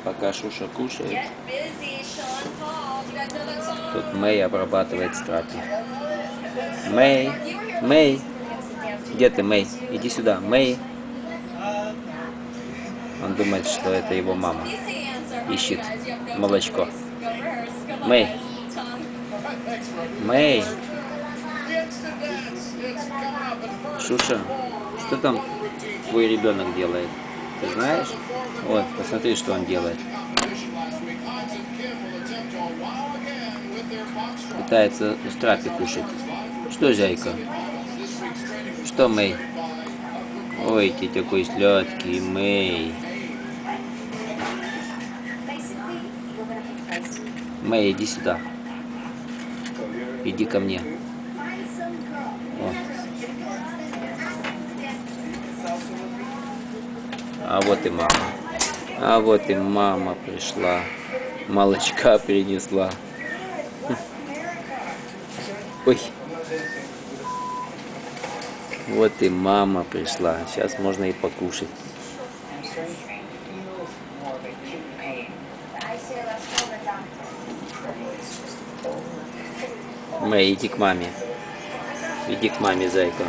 Пока Шуша кушает, тут Мэй обрабатывает страпи. Мэй, Мэй, где ты, Мэй? Иди сюда, Мэй. Он думает, что это его мама. Ищет молочко. Мэй, Мэй. Шуша, что там твой ребенок делает? Ты знаешь? Вот, посмотри, что он делает. Пытается у страпи кушать. Что, зайка? Что, Мэй? Ой, ты такой сладкий, Мэй. Мэй, иди сюда. Иди ко мне. О. А вот и мама. А вот и мама пришла. Молочка принесла. Ой. Вот и мама пришла. Сейчас можно и покушать. Мэй, иди к маме. Иди к маме, зайка.